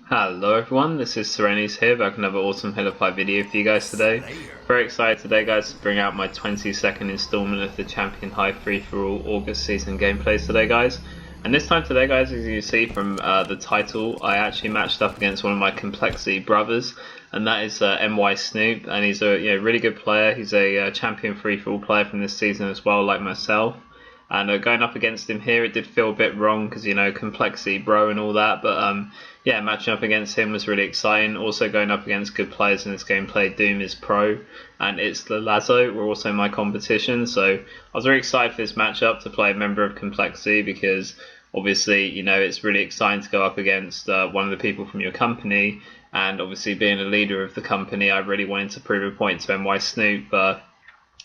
Hello everyone, this is Serenis here, back with another awesome Halo 5 video for you guys today. Very excited today guys to bring out my 22nd installment of the Champion High Free-For-All August season gameplays today guys. And this time today guys, as you see from the title, I actually matched up against one of my Complexity brothers, and that is NY Snoop, and he's a really good player. He's a Champion Free-For-All player from this season as well, like myself. And going up against him here, it did feel a bit wrong because, you know, Complexity bro and all that, but yeah, matching up against him was really exciting. Also going up against good players in this gameplay. Doom is pro, and Itz Lolazo were also my competition, so I was very excited for this matchup to play a member of Complexity because obviously, you know, it's really exciting to go up against one of the people from your company, and obviously being a leader of the company, I really wanted to prove a point to NY Snoop.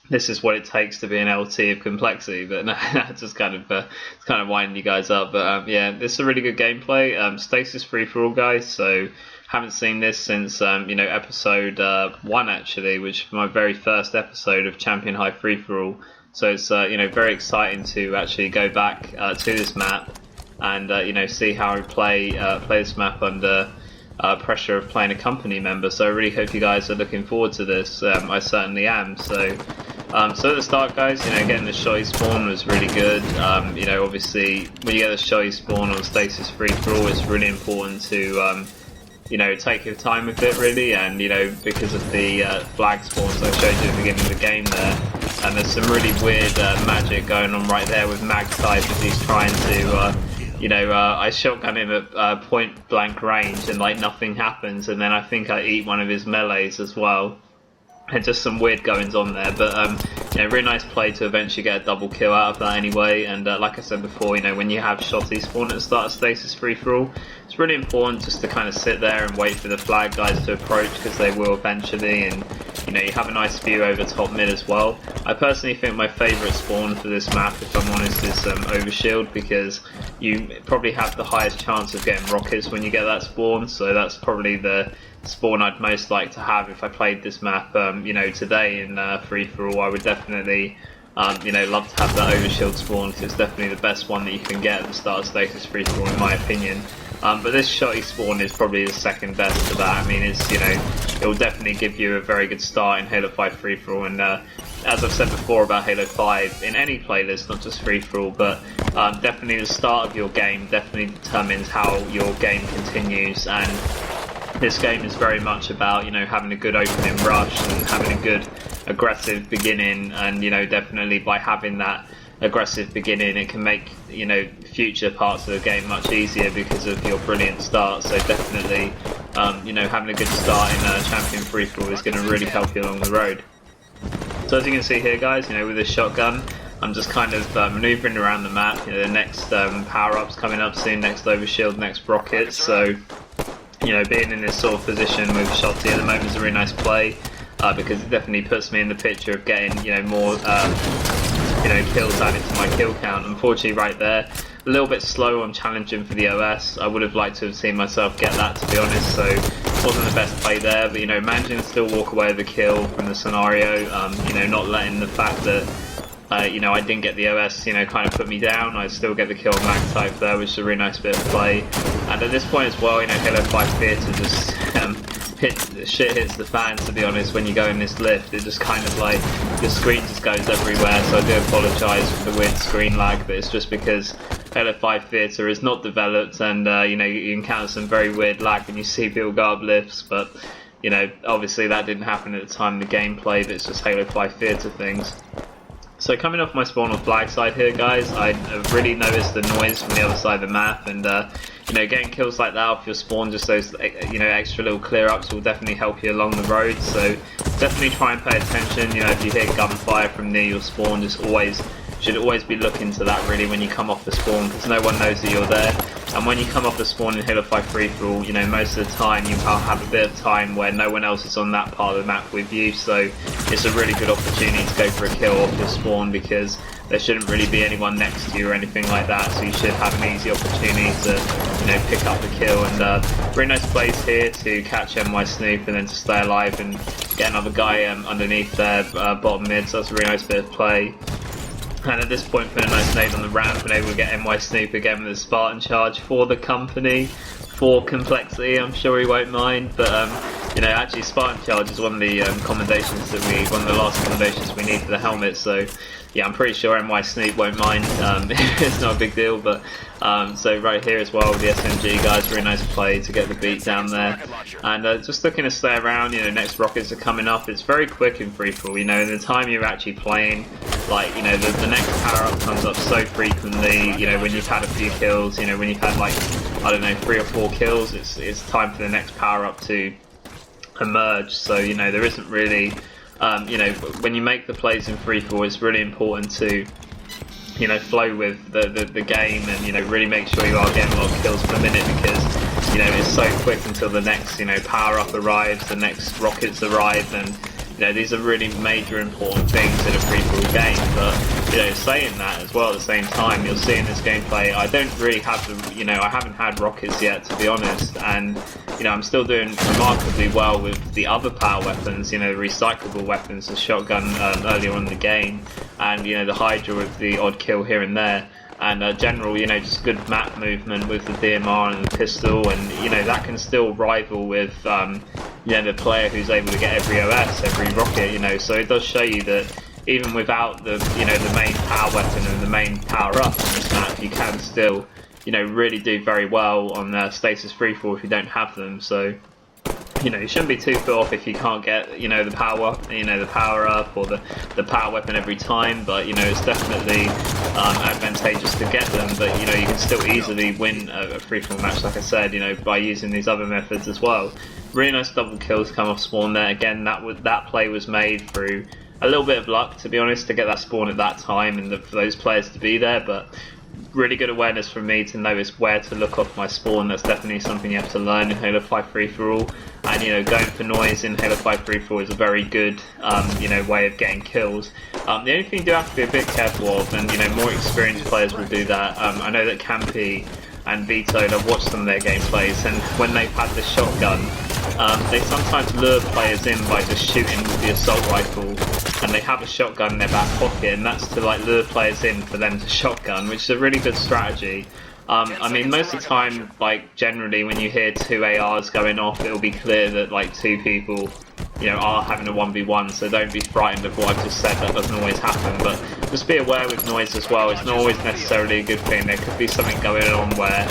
This is what it takes to be an LT of Complexity, but no, just kind of winding you guys up. But yeah, this is a really good gameplay. Stasis free for all guys, so haven't seen this since you know, episode 1 actually, which was my very first episode of Champion High Free for All. So it's you know, very exciting to actually go back to this map and you know, see how I play this map under pressure of playing a company member. So I really hope you guys are looking forward to this. I certainly am. So at the start guys, you know, getting the shoddy spawn was really good. You know, obviously when you get the shoddy spawn on stasis free for all, it's really important to you know, take your time with it really, and you know, because of the flag spawns I showed you at the beginning of the game there, and there's some really weird magic going on right there with mag type as he's trying to you know, I shotgun him at point blank range and like nothing happens, and then I think I eat one of his melees as well. And just some weird goings on there, but you know, really nice play to eventually get a double kill out of that anyway. And like I said before, you know, when you have shotty spawn at the start of stasis free for all, it's really important just to kind of sit there and wait for the flag guys to approach, because they will eventually, and you know, you have a nice view over top mid as well. I personally think my favourite spawn for this map, if I'm honest, is Overshield, because you probably have the highest chance of getting rockets when you get that spawn, so that's probably the spawn I'd most like to have if I played this map you know, today in free for all. I would definitely you know, love to have that Overshield spawn, because it's definitely the best one that you can get at the start of stasis free for all in my opinion. But this shotty spawn is probably the second best to that. I mean, it's, you know, it will definitely give you a very good start in Halo 5 free for all, and as I've said before about Halo 5, in any playlist, not just free for all, but definitely the start of your game definitely determines how your game continues. And this game is very much about, you know, having a good opening rush and having a good aggressive beginning, and you know, definitely by having that aggressive beginning, it can make, you know, future parts of the game much easier because of your brilliant start. So definitely you know, having a good start in Champion Free For All is going to really help you along the road. So as you can see here guys, you know, with this shotgun I'm just kind of manoeuvring around the map. You know, the next power-ups coming up soon, next Overshield, next rockets. So you know, being in this sort of position with shotty at the moment is a really nice play, because it definitely puts me in the picture of getting, you know, more you know, kills added to my kill count. Unfortunately right there, a little bit slow on challenging for the OS. I would have liked to have seen myself get that, to be honest, so it wasn't the best play there. But you know, managing to still walk away with the kill from the scenario, you know, not letting the fact that you know, I didn't get the OS, you know, kind of put me down. I still get the kill on mag type there, which is a really nice bit of play. And at this point as well, you know, Halo 5 Theatre just shit hits the fan, to be honest. When you go in this lift, it just kind of like, the screen just goes everywhere. So I do apologise for the weird screen lag, but it's just because Halo 5 Theatre is not developed, and you know, you encounter some very weird lag when you see people go up lifts. But you know, obviously that didn't happen at the time of the gameplay, but it's just Halo 5 Theatre things. So coming off my spawn on flag side here guys, I really noticed the noise from the other side of the map, and you know, getting kills like that off your spawn, just those, you know, extra little clear ups will definitely help you along the road. So definitely try and pay attention. You know, if you hear gunfire from near your spawn, just should always be looking to that really when you come off the spawn, because no one knows that you're there. And when you come off the spawn in Halo 5 free for all, you know, most of the time you have a bit of time where no one else is on that part of the map with you, so it's a really good opportunity to go for a kill off your spawn, because there shouldn't really be anyone next to you or anything like that, so you should have an easy opportunity to, you know, pick up the kill. And really nice plays here to catch NY Snoop and then to stay alive and get another guy underneath their bottom mid, so that's a really nice bit of play. And at this point, putting a nice nade on the ramp and able to get NY Snoop again with a Spartan charge for the company. for complexity, I'm sure he won't mind, but you know, actually Spartan Charge is one of the commendations one of the last commendations we need for the helmet, so yeah, I'm pretty sure NY Snoop won't mind. It's not a big deal, but so right here as well with the SMG guys, really nice play to get the beat down there, and just looking to stay around. You know, next rockets are coming up. It's very quick in free for all. You know, in the time you're actually playing, like, you know, the next power up comes up so frequently. You know, when you've had a few kills, you know, when you've had like, I don't know, 3 or 4 kills, it's time for the next power up to emerge. So you know, there isn't really you know, when you make the plays in free for all, it's really important to, you know, flow with the game, and you know, really make sure you are getting a lot of kills per minute, because you know, it's so quick until the next, you know, power up arrives, the next rockets arrive, and you know, these are really major important things in a free for all game. But you know, saying that as well, at the same time, you'll see in this gameplay, I don't really have the, you know, I haven't had rockets yet, to be honest, and you know, I'm still doing remarkably well with the other power weapons, you know, recyclable weapons, the shotgun earlier on in the game, and you know, the Hydra with the odd kill here and there, and general, you know, just good map movement with the DMR and the pistol, and you know, that can still rival with you know, the player who's able to get every OS, every rocket, you know. So it does show you that even without the, you know, the main power weapon and the main power up on this map, you can still, you know, really do very well on stasis free for all if you don't have them. So you know, you shouldn't be too put off if you can't get, you know, the power, you know, the power up or the power weapon every time. But you know, it's definitely advantageous to get them. But you know, you can still easily win a free-for-all match, like I said, you know, by using these other methods as well. Really nice double kills come off spawn there. Again, that play was made through a little bit of luck, to be honest, to get that spawn at that time and for those players to be there. But really good awareness from me to notice where to look off my spawn. That's definitely something you have to learn in Halo 5 free-for-all. And you know, going for noise in Halo 5 free-for-all is a very good you know, way of getting kills. The only thing you do have to be a bit careful of, and you know, more experienced players will do that. I know that Campy and Vetoed, I've watched some of their gameplays, and when they've had the shotgun, they sometimes lure players in by just shooting with the assault rifle, and they have a shotgun in their back pocket, and that's to like lure players in for them to shotgun, which is a really good strategy. I mean, most of the time, like generally when you hear 2 ARs going off, it'll be clear that like 2 people, you know, are having a 1v1, so don't be frightened of what I've just said. That doesn't always happen, but just be aware with noise as well. It's not always necessarily a good thing. There could be something going on where,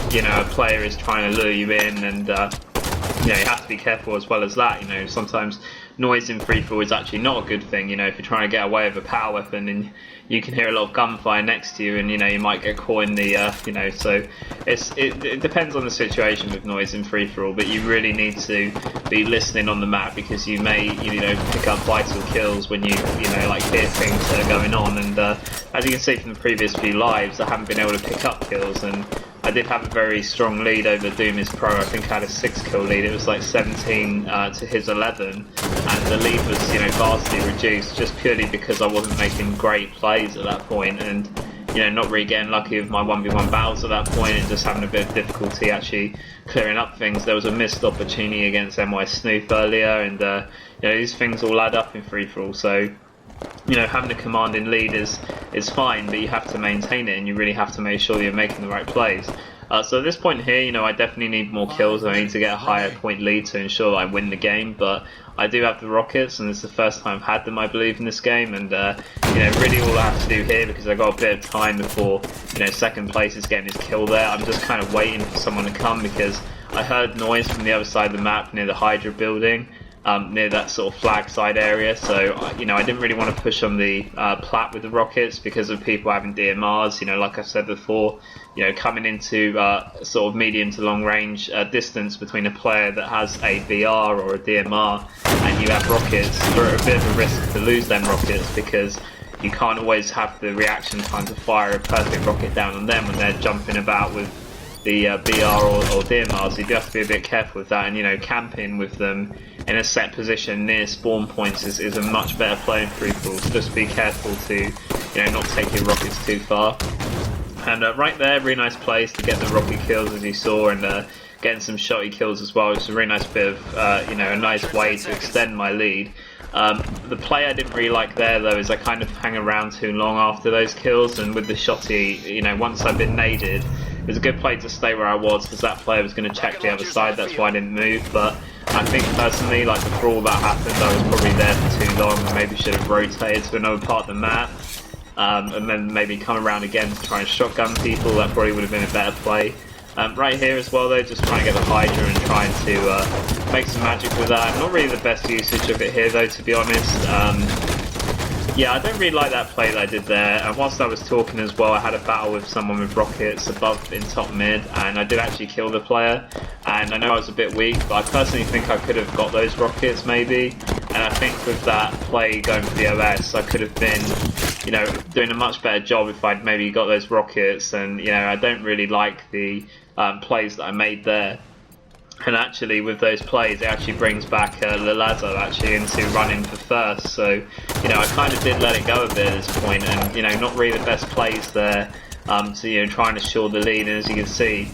you know, a player is trying to lure you in, and you know, you have to be careful as well as that. You know, sometimes noise in free-for-all is actually not a good thing. You know, if you're trying to get away with a power weapon and you can hear a lot of gunfire next to you, and you know, you might get caught in the you know, so it depends on the situation with noise in free-for-all, but you really need to be listening on the map, because you may, you know, pick up vital kills when you know, like hear things that are going on. And as you can see from the previous few lives, I haven't been able to pick up kills, and I did have a very strong lead over Doom is Pro. I think I had a 6-kill lead. It was like 17 to his 11, and the lead was, you know, vastly reduced just purely because I wasn't making great plays at that point, and you know, not really getting lucky with my 1v1 battles at that point, and just having a bit of difficulty actually clearing up things. There was a missed opportunity against NY Snoop earlier, and you know, these things all add up in free-for-all. So you know, having a commanding lead is fine, but you have to maintain it, and you really have to make sure you're making the right plays. So at this point here, you know, I definitely need more kills. I need to get a higher point lead to ensure that I win the game, but I do have the rockets, and it's the first time I've had them, I believe, in this game. And you know, really all I have to do here, because I've got a bit of time before, you know, second place is getting his kill there, I'm just kind of waiting for someone to come, because I heard noise from the other side of the map near the Hydra building, near that sort of flag side area. So you know, I didn't really want to push on the plat with the rockets because of people having DMRs. You know, like I said before, you know, coming into sort of medium to long range distance between a player that has a BR or a DMR and you have rockets, you're at a bit of a risk to lose them rockets, because you can't always have the reaction time to fire a perfect rocket down on them when they're jumping about with the BR or DMRs. You do have to be a bit careful with that, and you know, camping with them in a set position near spawn points is a much better play in free-for-all. So just be careful to, you know, not take your rockets too far. And right there, really nice place to get the rocket kills, as you saw, and getting some shotty kills as well. It's a really nice bit of, you know, a nice way to extend my lead. The play I didn't really like there, though, is I kind of hang around too long after those kills, and with the shotty, you know, once I've been naded, It was a good play to stay where I was because that player was going to check the other side, that's why I didn't move. But I think personally, like before all that happened, I was probably there for too long and maybe should have rotated to another part of the map. And then maybe come around again to try and shotgun people. That probably would have been a better play. Right here as well though, just trying to get the Hydra and trying to make some magic with that. Not really the best usage of it here though, to be honest. Yeah, I don't really like that play that I did there. And whilst I was talking as well, I had a battle with someone with rockets above in top mid, and I did actually kill the player. And I know I was a bit weak, but I personally think I could have got those rockets maybe. And I think with that play going for the OS, I could have been, you know, doing a much better job if I'd maybe got those rockets. And, you know, I don't really like the plays that I made there. And actually, with those plays, it actually brings back Lolazo actually into running for first. So, you know, I kind of did let it go a bit at this point, and you know, not really the best plays there. So you know, trying to shore the lead, and as you can see,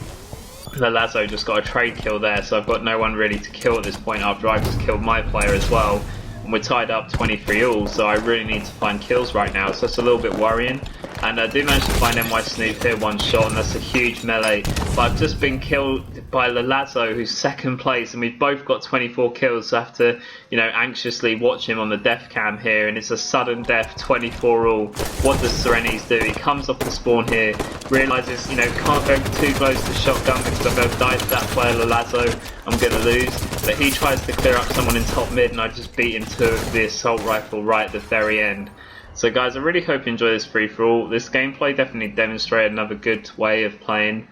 Lolazo just got a trade kill there. So I've got no one really to kill at this point after I've just killed my player as well. And we're tied up 23 all, so I really need to find kills right now. So it's a little bit worrying. And I did manage to find NY Snoop here, one shot, and that's a huge melee. But I've just been killed by Lolazo, who's second place, and we've both got 24 kills, so I have to, you know, anxiously watch him on the death cam here, and it's a sudden death, 24 all. What does Serenes do? He comes off the spawn here, realises, you know, can't go too close to shotgun because if I've died to that player Lolazo, I'm going to lose. But he tries to clear up someone in top mid, and I just beat him to the assault rifle right at the very end. So guys, I really hope you enjoy this free-for-all. This gameplay definitely demonstrated another good way of playing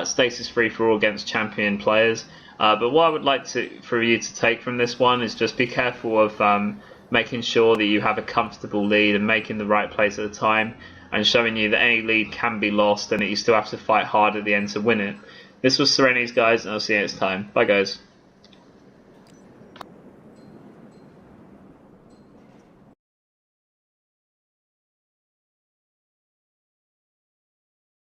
stasis free-for-all against champion players. But what I would like for you to take from this one is just be careful of making sure that you have a comfortable lead and making the right plays at the time, and showing you that any lead can be lost and that you still have to fight hard at the end to win it. This was Serenes, guys, and I'll see you next time. Bye guys.